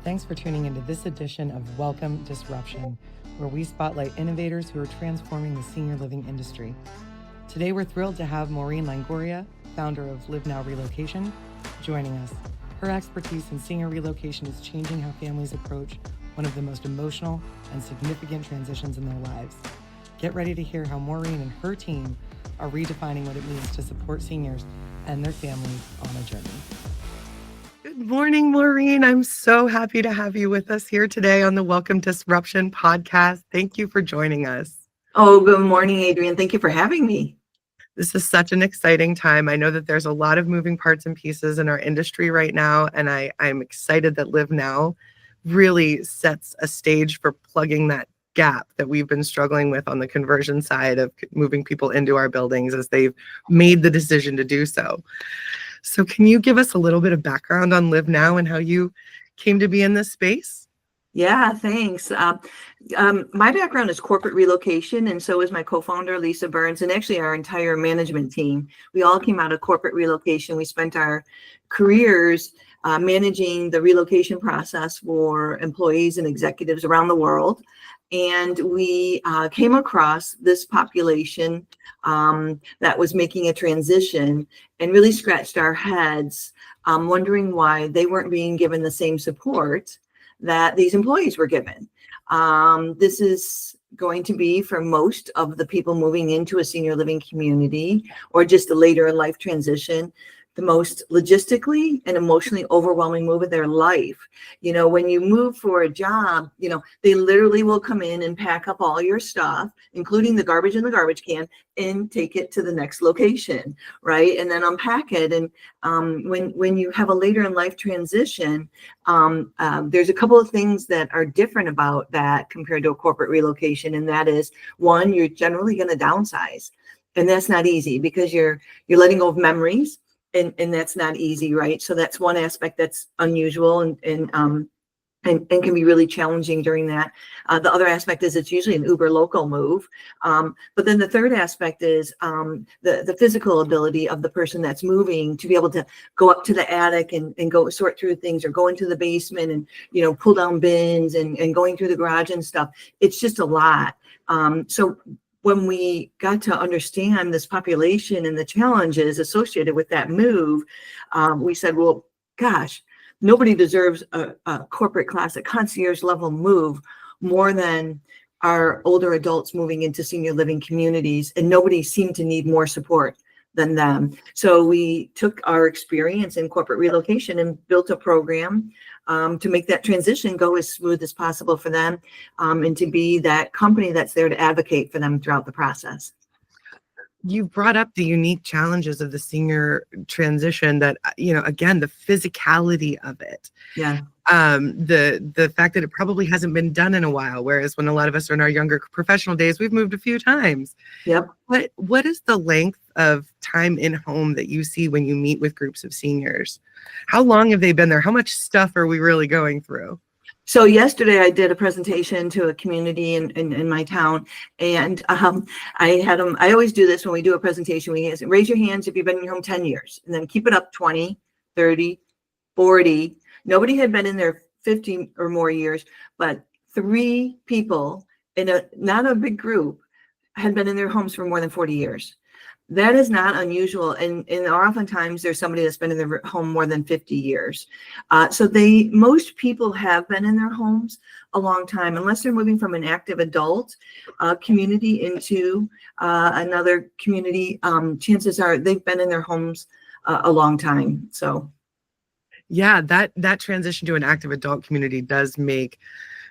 Thanks for tuning into this edition of Welcome Disruption, where we spotlight innovators who are transforming the senior living industry. Today, we're thrilled to have Maureen Longoria, founder of LivNow Relocation, joining us. Her expertise in senior relocation is changing how families approach one of the most emotional and significant transitions in their lives. Get ready to hear how Maureen and her team are redefining what it means to support seniors and their families on a journey. Good morning, Maureen. I'm so happy to have you with us here today on the Welcome Disruption podcast. Thank you for joining us. Oh, good morning, Adrienne. Thank you for having me. This is such an exciting time. I know that there's a lot of moving parts and pieces in our industry right now, and I'm excited that LivNow really sets a stage for plugging that gap that we've been struggling with on the conversion side of moving people into our buildings as they've made the decision to do so. So can you give us a little bit of background on LivNow and how you came to be in this space? Yeah, thanks. My background is corporate relocation, and so is my co-founder, Lisa Burns, and actually our entire management team. We all came out of corporate relocation. We spent our careers managing the relocation process for employees and executives around the world. And we came across this population that was making a transition and really scratched our heads, wondering why they weren't being given the same support that these employees were given. This is going to be for most of the people moving into a senior living community or just a later in life transition, the most logistically and emotionally overwhelming move of their life. You know, when you move for a job, you know, they literally will come in and pack up all your stuff, including the garbage in the garbage can, and take it to the next location, right? And then unpack it. And when you have a later in life transition, there's a couple of things that are different about that compared to a corporate relocation. And that is, one, you're generally going to downsize. And that's not easy because you're letting go of memories. And that's not easy, right? So that's one aspect that's unusual and can be really challenging during that. The other aspect is it's usually an uber local move. But then the third aspect is the physical ability of the person that's moving to be able to go up to the attic and go sort through things, or go into the basement and, you know, pull down bins and going through the garage and stuff. It's just a lot. So when we got to understand this population and the challenges associated with that move, we said, well, gosh, nobody deserves a corporate class, a concierge level move more than our older adults moving into senior living communities, and nobody seemed to need more support than them. So we took our experience in corporate relocation and built a program to make that transition go as smooth as possible for them, and to be that company that's there to advocate for them throughout the process. You brought up the unique challenges of the senior transition that, you know, again, the physicality of it. Yeah. The fact that it probably hasn't been done in a while, whereas when a lot of us are in our younger professional days, we've moved a few times. Yep. What is the length of time in home that you see when you meet with groups of seniors? How long have they been there? How much stuff are we really going through? So yesterday I did a presentation to a community in my town, and I had them. I always do this when we do a presentation. We say, raise your hands if you've been in your home 10 years, and then keep it up 20, 30, 40. Nobody had been in there 50 or more years, but 3 people in not a big group had been in their homes for more than 40 years. That is not unusual, and oftentimes there's somebody that's been in their home more than 50 years. So most people have been in their homes a long time, unless they're moving from an active adult community into another community. Chances are they've been in their homes a long time. So, yeah, that transition to an active adult community does make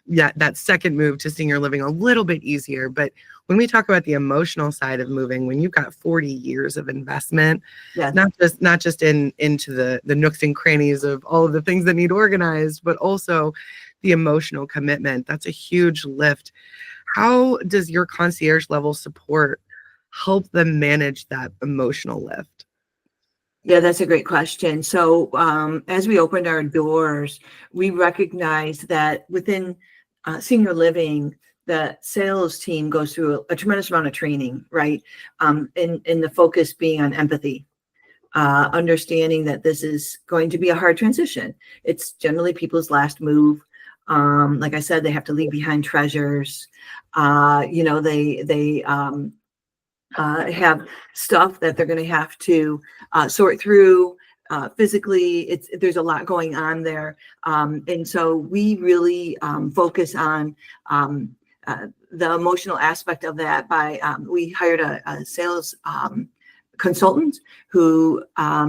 that second move to senior living a little bit easier. But when we talk about the emotional side of moving, when you've got 40 years of investment, yes. not just into the nooks and crannies of all of the things that need organized, but also the emotional commitment, that's a huge lift. How does your concierge level support help them manage that emotional lift? Yeah, that's a great question. So as we opened our doors, we recognized that within senior living, the sales team goes through a tremendous amount of training, right? And the focus being on empathy. understanding that this is going to be a hard transition. It's generally people's last move. Like I said, they have to leave behind treasures. They have stuff that they're going to have to sort through. Physically, there's a lot going on there, and so we really focus on the emotional aspect of that. We hired a sales consultant who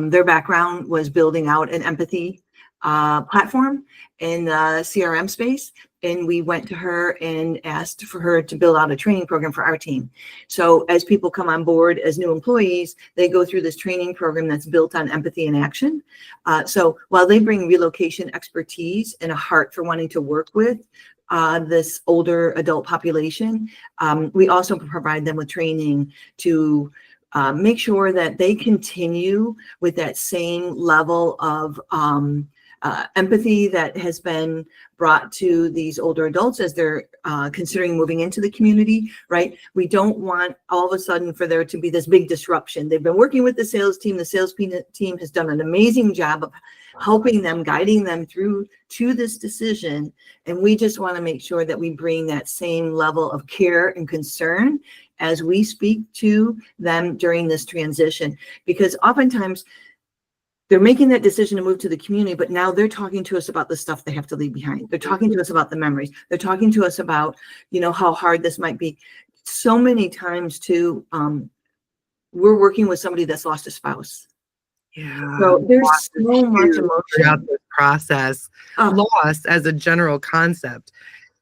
their background was building out an empathy platform in the CRM space. And we went to her and asked for her to build out a training program for our team. So as people come on board as new employees, they go through this training program that's built on empathy in action. So while they bring relocation expertise and a heart for wanting to work with this older adult population, we also provide them with training to make sure that they continue with that same level of empathy that has been brought to these older adults as they're considering moving into the community, right? We don't want all of a sudden for there to be this big disruption. They've been working with the sales team. The sales team has done an amazing job of helping them, guiding them through to this decision. And we just want to make sure that we bring that same level of care and concern as we speak to them during this transition, because oftentimes they're making that decision to move to the community, but now they're talking to us about the stuff they have to leave behind. They're talking to us about the memories. They're talking to us about, how hard this might be. So many times too, we're working with somebody that's lost a spouse. Yeah. So there's so much emotion throughout this process. Loss as a general concept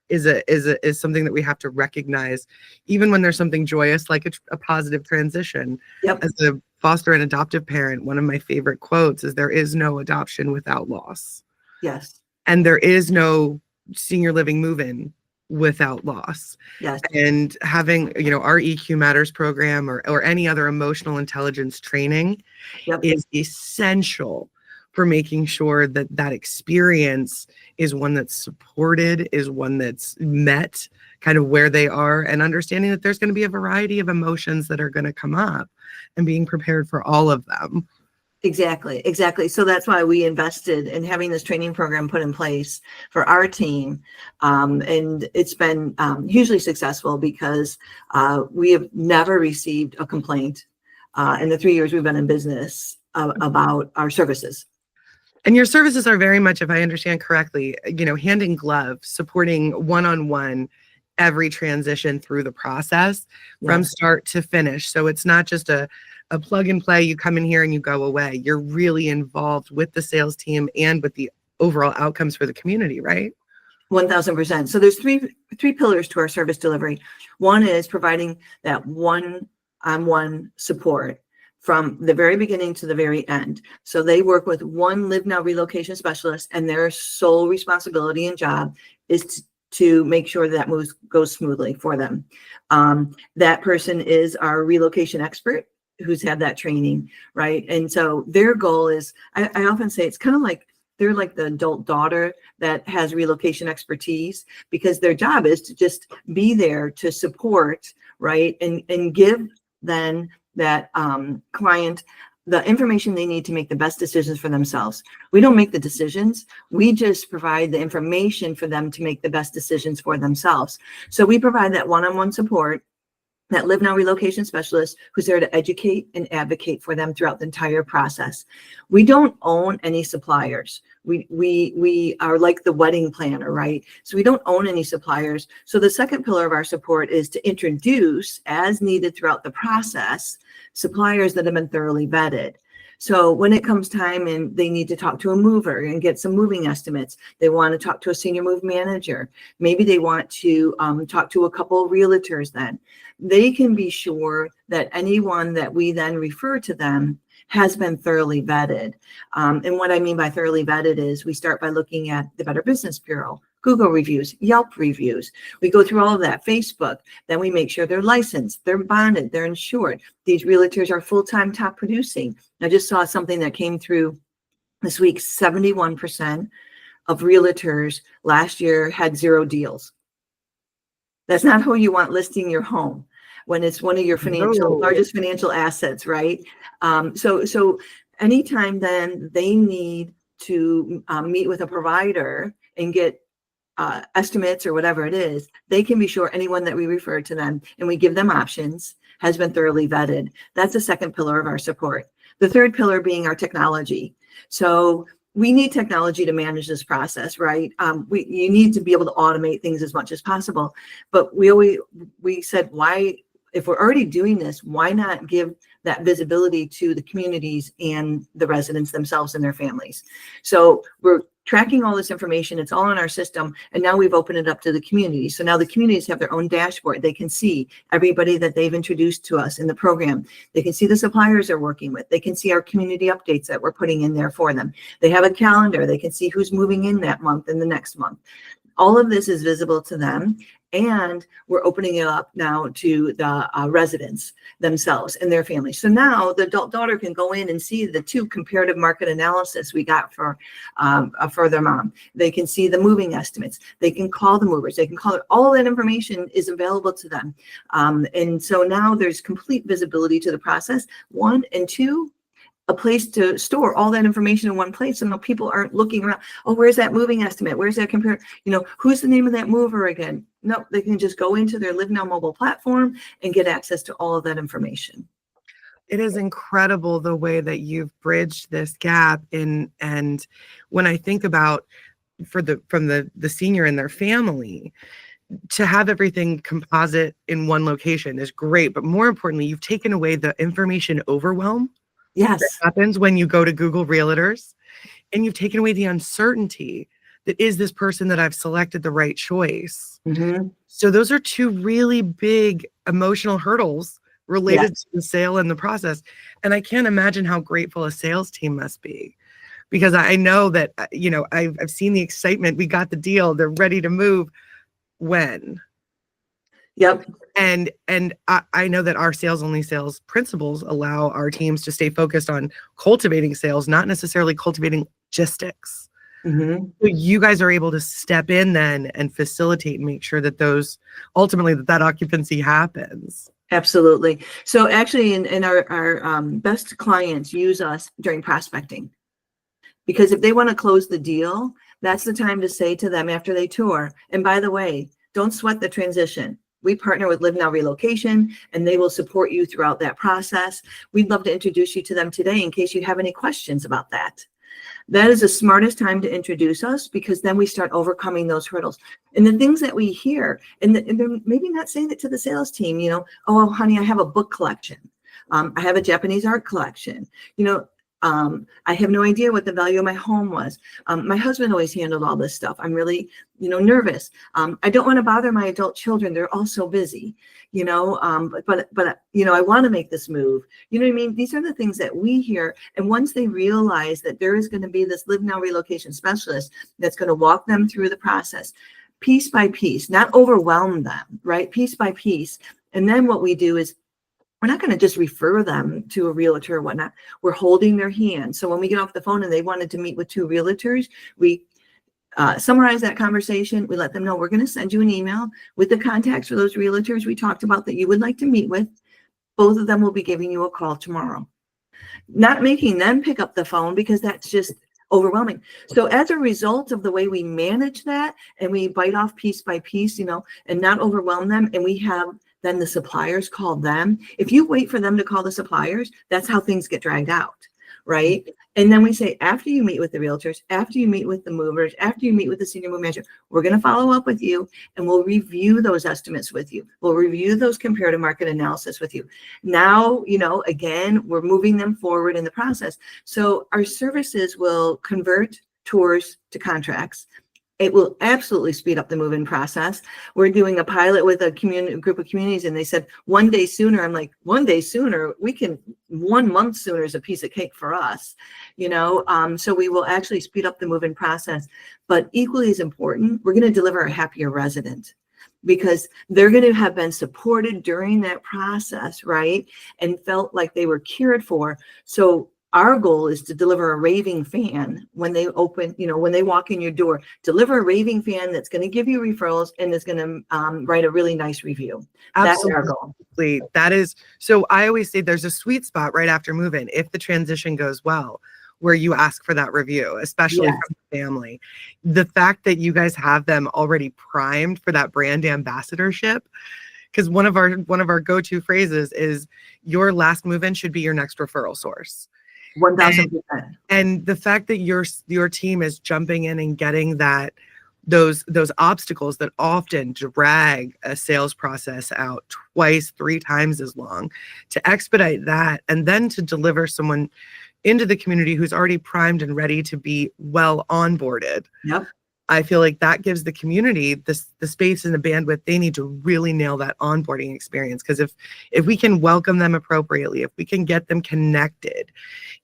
is something that we have to recognize, even when there's something joyous, like a positive transition. Yep. As a foster and adoptive parent, one of my favorite quotes is, "There is no adoption without loss." Yes. And there is no senior living move-in without loss. Yes. And having, our EQ Matters program or any other emotional intelligence training is essential for making sure that that experience is one that's supported, is one that's met kind of where they are, and understanding that there's going to be a variety of emotions that are going to come up and being prepared for all of them. Exactly. So that's why we invested in having this training program put in place for our team. And it's been hugely successful because we have never received a complaint in the 3 years we've been in business about our services. And your services are very much, if I understand correctly, hand in glove, supporting one-on-one every transition through the process from start to finish. So it's not just a plug and play, you come in here and you go away. You're really involved with the sales team and with the overall outcomes for the community, right? 1000%. So there's three pillars to our service delivery. One is providing that one-on-one support from the very beginning to the very end. So they work with one LivNow Relocation specialist, and their sole responsibility and job is to make sure that goes smoothly for them. That person is our relocation expert who's had that training, right? And so their goal is, I often say it's kind of like they're like the adult daughter that has relocation expertise, because their job is to just be there to support, right? And give then that client the information they need to make the best decisions for themselves. We don't make the decisions. We just provide the information for them to make the best decisions for themselves. So we provide that one-on-one support, that LivNow Relocation specialist who's there to educate and advocate for them throughout the entire process. We don't own any suppliers. We are like the wedding planner, right? So we don't own any suppliers. So the second pillar of our support is to introduce, as needed throughout the process, suppliers that have been thoroughly vetted. So when it comes time and they need to talk to a mover and get some moving estimates, they want to talk to a senior move manager. Maybe they want to talk to a couple of realtors then. They can be sure that anyone that we then refer to them has been thoroughly vetted. And what I mean by thoroughly vetted is we start by looking at the Better Business Bureau, Google reviews, Yelp reviews. We go through all of that, Facebook. Then we make sure they're licensed, they're bonded, they're insured. These realtors are full-time top producing. I just saw something that came through this week. 71% of realtors last year had 0 deals. That's not who you want listing your home when it's one of your largest financial assets, right? So Anytime then they need to meet with a provider and get estimates or whatever it is, they can be sure anyone that we refer to them and we give them options has been thoroughly vetted. That's the second pillar of our support. The third pillar being our technology. So we need technology to manage this process, right? You need to be able to automate things as much as possible. But we said, why, if we're already doing this, why not give that visibility to the communities and the residents themselves and their families? So we're tracking all this information. It's all in our system. And now we've opened it up to the community. So now the communities have their own dashboard. They can see everybody that they've introduced to us in the program. They can see the suppliers they're working with. They can see our community updates that we're putting in there for them. They have a calendar. They can see who's moving in that month and the next month. All of this is visible to them, and we're opening it up now to the residents themselves and their families. So now the adult daughter can go in and see the 2 comparative market analysis we got for their mom. They can see the moving estimates. They can call the movers. They can call all that information is available to them. And so now there's complete visibility to the process, 1, and 2, a place to store all that information in one place. So now people aren't looking around, oh, where's that moving estimate? Where's that compare? Who's the name of that mover again? No, they can just go into their LivNow mobile platform and get access to all of that information. It is incredible the way that you've bridged this gap and when I think about from the senior and their family, to have everything composite in one location is great. But more importantly, you've taken away the information overwhelm. Yes. That happens when you go to Google Realtors, and you've taken away the uncertainty that is this person that I've selected the right choice. Mm-hmm. So those are 2 really big emotional hurdles related to the sale and the process. And I can't imagine how grateful a sales team must be, because I know that, I've seen the excitement. We got the deal. They're ready to move. When? Yep. And I know that our sales-only sales principles allow our teams to stay focused on cultivating sales, not necessarily cultivating logistics. Mm-hmm. So you guys are able to step in then and facilitate and make sure that ultimately that occupancy happens. Absolutely. So actually in our best clients use us during prospecting, because if they want to close the deal, that's the time to say to them after they tour, and by the way, don't sweat the transition. We partner with LivNow Relocation, and they will support you throughout that process. We'd love to introduce you to them today in case you have any questions about that. That is the smartest time to introduce us, because then we start overcoming those hurdles. And the things that we hear, and they're maybe not saying it to the sales team, oh, honey, I have a book collection. I have a Japanese art collection. I have no idea what the value of my home was. My husband always handled all this stuff. I'm really, nervous. I don't want to bother my adult children. They're all so busy, but I want to make this move. You know what I mean? These are the things that we hear. And once they realize that there is going to be this LivNow relocation specialist that's going to walk them through the process, piece by piece, not overwhelm them, right? Piece by piece. And then what we do is, we're not going to just refer them to a realtor or whatnot. We're holding their hand. So when we get off the phone and they wanted to meet with 2 realtors, we summarize that conversation. We let them know we're going to send you an email with the contacts for those realtors we talked about that you would like to meet with. Both of them will be giving you a call tomorrow. Not making them pick up the phone, because that's just overwhelming. So as a result of the way we manage that, and we bite off piece by piece, and not overwhelm them, and we have then the suppliers call them. If you wait for them to call the suppliers, that's how things get dragged out, right? And then we say, after you meet with the realtors, after you meet with the movers, after you meet with the senior move manager, we're going to follow up with you, and we'll review those estimates with you. We'll review those comparative market analysis with you. Now, again, we're moving them forward in the process. So our services will convert tours to contracts. It will absolutely speed up the move-in process. We're doing a pilot with a group of communities, and they said 1 day sooner. I'm like, 1 day sooner? 1 month sooner is a piece of cake for us, so we will actually speed up the move-in process. But equally as important, we're going to deliver a happier resident, because they're going to have been supported during that process, right? And felt like they were cared for. So our goal is to deliver a raving fan when they open, when they walk in your door, deliver a raving fan that's going to give you referrals and is going to write a really nice review. That's our goal. That is, so I always say there's a sweet spot right after move-in, if the transition goes well, where you ask for that review, especially from the family. The fact that you guys have them already primed for that brand ambassadorship, because one of our go-to phrases is your last move-in should be your next referral source. 1,000%. And the fact that your team is jumping in and getting those obstacles that often drag a sales process out twice, 3 times as long, to expedite that and then to deliver someone into the community who's already primed and ready to be well onboarded. Yep. I feel like that gives the community the space and the bandwidth they need to really nail that onboarding experience. Because if we can welcome them appropriately, if we can get them connected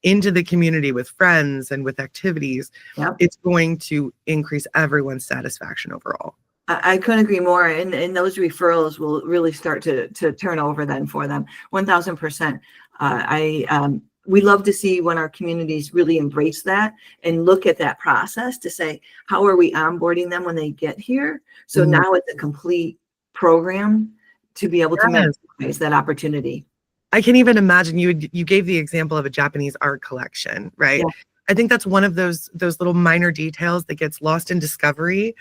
into the community with friends and with activities, it's going to increase everyone's satisfaction overall. I couldn't agree more. And those referrals will really start to turn over then for them. 1,000%. We love to see when our communities really embrace that and look at that process to say, how are we onboarding them when they get here? So now it's a complete program to be able to maximize that opportunity. I can even imagine you gave the example of a Japanese art collection, right? Yeah. I think that's one of those little minor details that gets lost in discovery,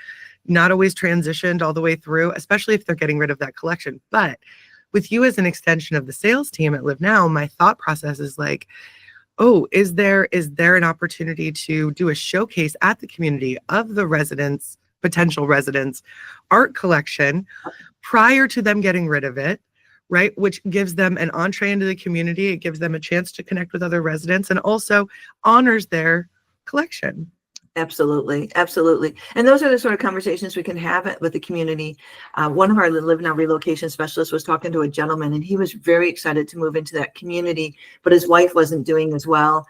not always transitioned all the way through, especially if they're getting rid of that collection. But with you as an extension of the sales team at LivNow, my thought process is like, oh, is there an opportunity to do a showcase at the community of the potential residents' art collection prior to them getting rid of it, right? Which gives them an entree into the community. It gives them a chance to connect with other residents and also honors their collection. Absolutely. Absolutely. And those are the sort of conversations we can have with the community. One of our LivNow relocation specialists was talking to a gentleman, and he was very excited to move into that community, but his wife wasn't doing as well.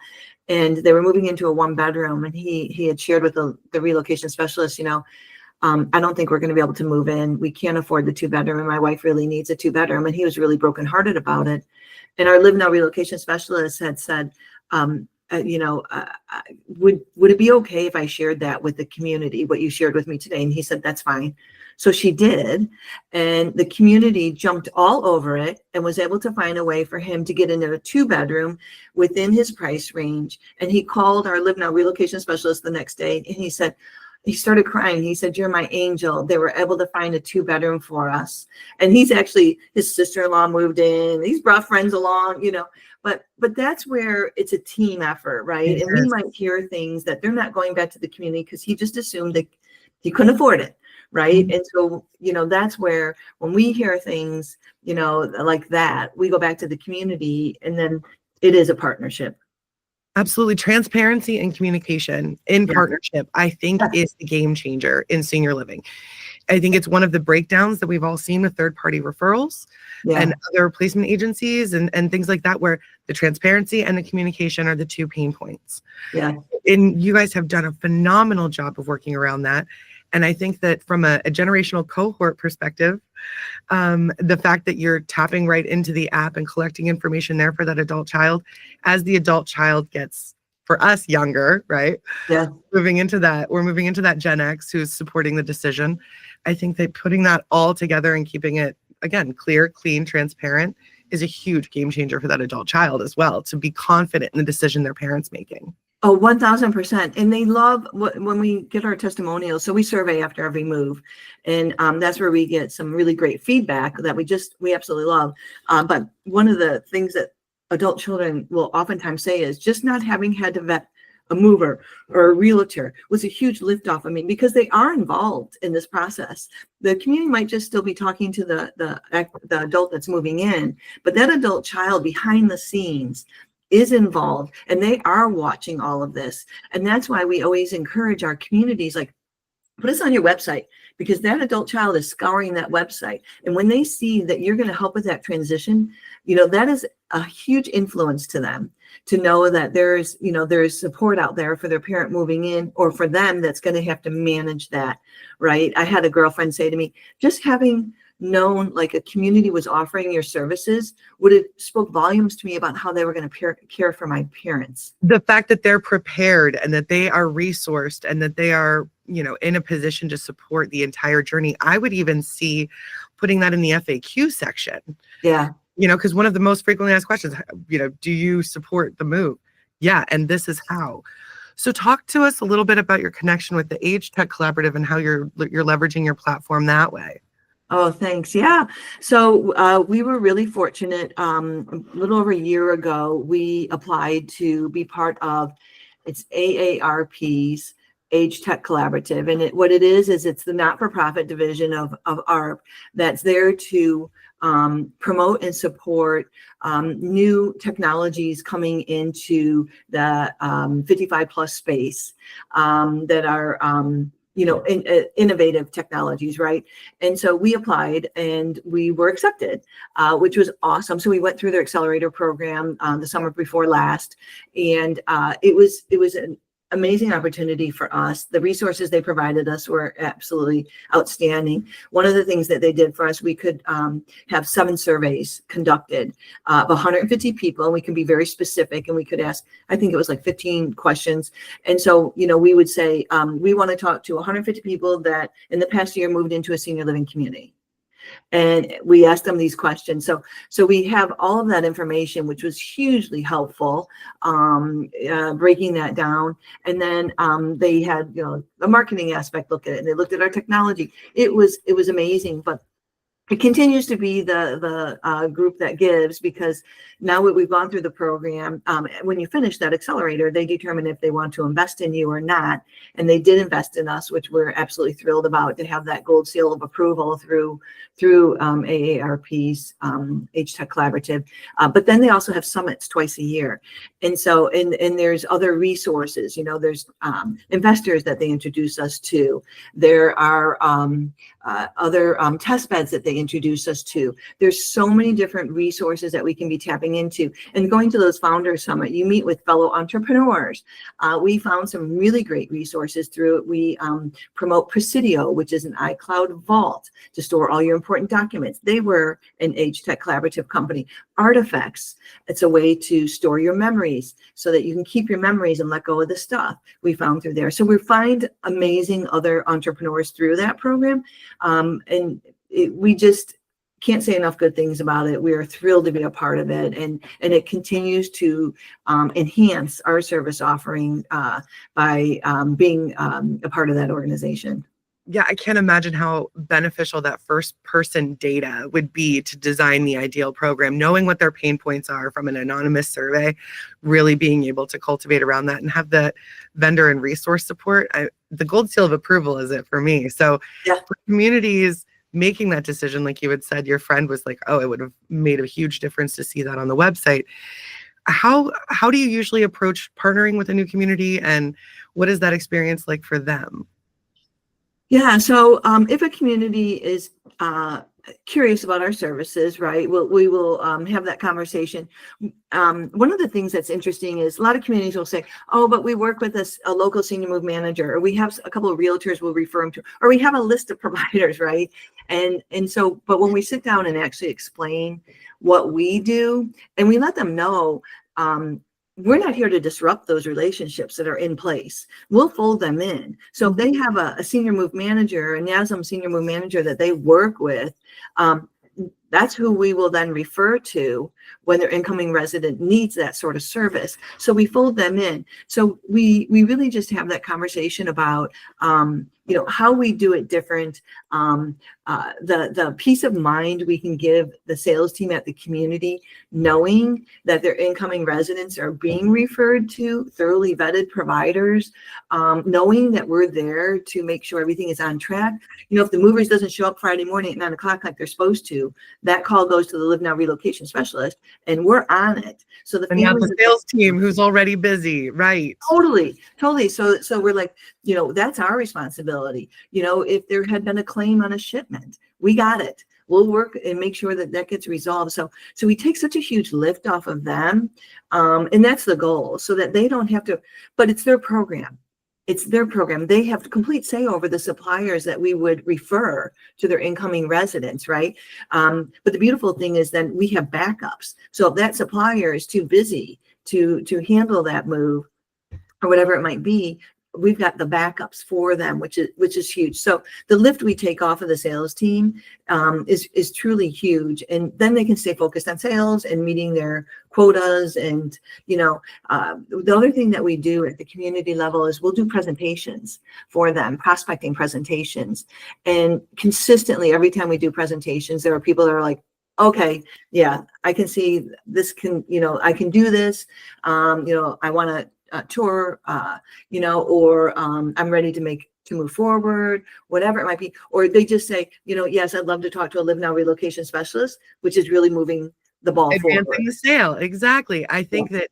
And they were moving into a 1-bedroom, and he had shared with the relocation specialist, I don't think we're going to be able to move in. We can't afford the 2-bedroom, and my wife really needs a 2-bedroom. And he was really brokenhearted about it. And our LivNow relocation specialist had said, would it be okay if I shared that with the community, what you shared with me today? And he said, that's fine. So she did. And the community jumped all over it and was able to find a way for him to get into a 2-bedroom within his price range. And he called our LivNow relocation specialist the next day, and he said, he started crying. He said, you're my angel. They were able to find a 2-bedroom for us. And his sister-in-law moved in. He's brought friends along, but that's where it's a team effort, right? And we might hear things that they're not going back to the community because he just assumed that he couldn't afford it, right? And so, that's where when we hear things, like that, we go back to the community, and then it is a partnership. Absolutely. Transparency and communication in partnership, I think, is the game changer in senior living. I think it's one of the breakdowns that we've all seen with third-party referrals and other placement agencies and things like that, where the transparency and the communication are the 2 pain points. Yeah. And you guys have done a phenomenal job of working around that. And I think that from a generational cohort perspective, the fact that you're tapping right into the app and collecting information there for that adult child, as the adult child gets, for us, younger, right? Yeah. We're moving into that Gen X who's supporting the decision. I think that putting that all together and keeping it, again, clear, clean, transparent is a huge game changer for that adult child as well, to be confident in the decision their parents making. Oh, 1,000%. And they love when we get our testimonials. So we survey after every move, and that's where we get some really great feedback that we absolutely love. But one of the things that adult children will oftentimes say is just not having had to vet a mover or a realtor was a huge liftoff. I mean, because they are involved in this process. The community might just still be talking to the adult that's moving in, but that adult child behind the scenes is involved, and they are watching all of this. And that's why we always encourage our communities, like, put us on your website, because that adult child is scouring that website. And when they see that you're going to help with that transition, that is a huge influence to them, to know that there's support out there for their parent moving in, or for them that's going to have to manage that, right? I had a girlfriend say to me, just having known like a community was offering your services would have spoke volumes to me about how they were going to care for my parents. The fact that they're prepared and that they are resourced and that they are, in a position to support the entire journey. I would even see putting that in the FAQ section. Yeah. Because one of the most frequently asked questions, do you support the move? Yeah. And this is how. So talk to us a little bit about your connection with the Age Tech Collaborative and how you're leveraging your platform that way. Oh, thanks. Yeah. So we were really fortunate. A little over a year ago, we applied to be part of AARP's Age Tech Collaborative. And what it is it's the not-for-profit division of ARP that's there to promote and support new technologies coming into the 55 plus space that are innovative technologies, right? And so we applied and we were accepted, which was awesome. So we went through their accelerator program the summer before last, and it was an amazing opportunity for us. The resources they provided us were absolutely outstanding. One of the things that they did for us, we could have 7 surveys conducted of 150 people, and we can be very specific, and we could ask, I think it was like 15 questions. And so, we would say, we want to talk to 150 people that in the past year moved into a senior living community. And we asked them these questions. So we have all of that information, which was hugely helpful, breaking that down. And then they had, the marketing aspect look at it, and they looked at our technology. It was amazing, but it continues to be the group that gives, because now that we've gone through the program, when you finish that accelerator, they determine if they want to invest in you or not. And they did invest in us, which we're absolutely thrilled about, to have that gold seal of approval through AARP's Age Tech Collaborative. But then they also have summits twice a year. And so, and there's other resources, there's investors that they introduce us to. There are other test beds that they introduce us to. There's so many different resources that we can be tapping into. And going to those Founders Summit, you meet with fellow entrepreneurs. We found some really great resources through it. We promote Presidio, which is an iCloud vault to store all your important documents. They were an Age Tech Collaborative company. Artifacts, it's a way to store your memories so that you can keep your memories and let go of the stuff we found through there. So we find amazing other entrepreneurs through that program. We just can't say enough good things about it. We are thrilled to be a part of it, and it continues to enhance our service offering by being a part of that organization. Yeah, I can't imagine how beneficial that first person data would be to design the ideal program, knowing what their pain points are from an anonymous survey, really being able to cultivate around that and have the vendor and resource support. The gold seal of approval is it for me. So yeah. For communities making that decision, like you had said, your friend was like, oh, it would have made a huge difference to see that on the website. How do you usually approach partnering with a new community, and what is that experience like for them? Yeah, so if a community is curious about our services, right, we will have that conversation. One of the things that's interesting is a lot of communities will say, oh, but we work with a local senior move manager, or we have a couple of realtors we'll refer them to, or we have a list of providers, right? And so, but when we sit down and actually explain what we do, and we let them know, we're not here to disrupt those relationships that are in place. We'll fold them in. So if they have a senior move manager, a NASM senior move manager that they work with, that's who we will then refer to when their incoming resident needs that sort of service. So we fold them in. So we really just have that conversation about how we do it different, the peace of mind we can give the sales team at the community, knowing that their incoming residents are being referred to thoroughly vetted providers, knowing that we're there to make sure everything is on track. If the movers doesn't show up Friday morning at 9 o'clock like they're supposed to, that call goes to the LivNow Relocation specialist, and we're on it. So the sales team who's already busy, right? Totally. So we're like, that's our responsibility. If there had been a claim on a shipment, we got it. We'll work and make sure that gets resolved. So we take such a huge lift off of them, and that's the goal, so that they don't have to. But it's their program. It's their program. They have complete say over the suppliers that we would refer to their incoming residents, right? But the beautiful thing is then we have backups. So if that supplier is too busy to handle that move or whatever it might be, we've got the backups for them, which is huge. So the lift we take off of the sales team is truly huge, and then they can stay focused on sales and meeting their quotas. And the other thing that we do at the community level is we'll do presentations for them, prospecting presentations, and consistently every time we do presentations, there are people that are like, okay, yeah, I can see this I can do this. I want to tour, or I'm ready to move forward, whatever it might be. Or they just say, yes, I'd love to talk to a LivNow relocation specialist, which is really moving the ball Advancing forward. the sale. Exactly. I think that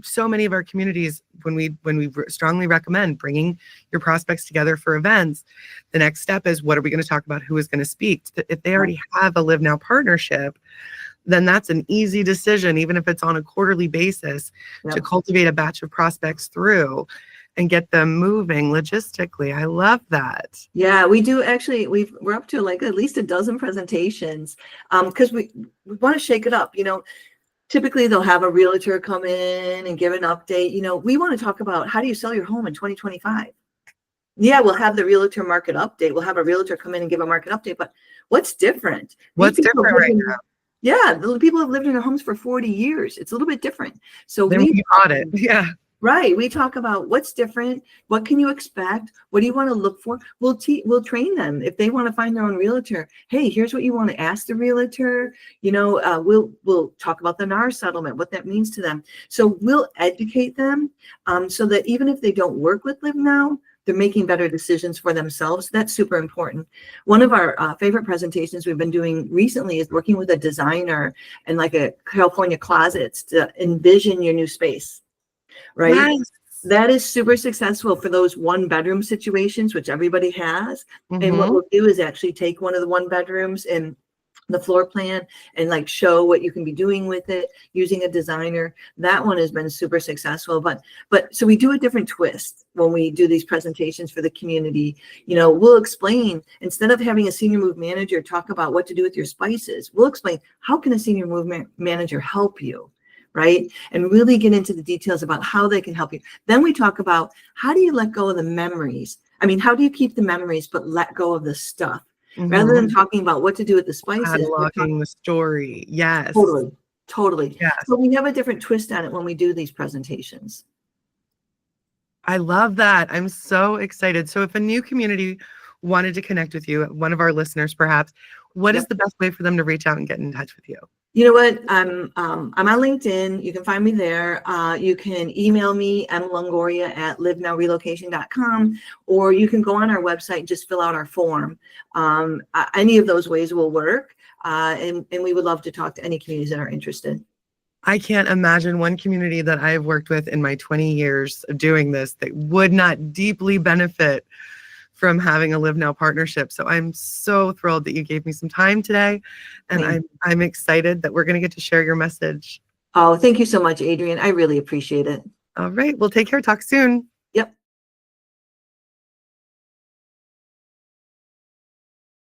so many of our communities, when we strongly recommend bringing your prospects together for events, the next step is, what are we going to talk about? Who is going to speak? If they already have a LivNow partnership, then that's an easy decision, even if it's on a quarterly basis, to cultivate a batch of prospects through and get them moving logistically. I love that. Yeah, we do actually. We're up to like at least a dozen presentations because we want to shake it up. Typically they'll have a realtor come in and give an update. We want to talk about how do you sell your home in 2025. Yeah, we'll have the realtor market update. We'll have a realtor come in and give a market update. But what's different? What's different right now? Yeah, the people have lived in their homes for 40 years. It's a little bit different. So then we bought it. Yeah. Right. We talk about what's different. What can you expect? What do you want to look for? We'll train them. If they want to find their own realtor, hey, here's what you want to ask the realtor. We'll talk about the NAR settlement, what that means to them. So we'll educate them so that even if they don't work with LivNow, they're making better decisions for themselves. That's super important. One of our favorite presentations we've been doing recently is working with a designer and like a California closets to envision your new space, right? Yes. That is super successful for those one bedroom situations, which everybody has. And what we'll do is actually take one of the one bedrooms and the floor plan and like show what you can be doing with it using a designer. That one has been super successful. But so we do a different twist when we do these presentations for the community. We'll explain, instead of having a senior move manager talk about what to do with your spices, we'll explain how can a senior move manager help you, right? And really get into the details about how they can help you. Then we talk about how do you let go of the memories? I mean, how do you keep the memories but let go of the stuff? Rather than talking about what to do with the spices. Unlocking the story. Yes. Totally. Yes. So we have a different twist on it when we do these presentations. I love that. I'm so excited. So if a new community wanted to connect with you, one of our listeners perhaps, what is the best way for them to reach out and get in touch with you? You know what? I'm on LinkedIn. You can find me there. You can email me, mlongoria@livenowrelocation.com, or you can go on our website and just fill out our form. Any of those ways will work. And we would love to talk to any communities that are interested. I can't imagine one community that I've worked with in my 20 years of doing this that would not deeply benefit from having a LivNow partnership. So I'm so thrilled that you gave me some time today, and I'm excited that we're going to get to share your message. Oh, thank you so much, Adrienne. I really appreciate it. All right. Well, take care. Talk soon.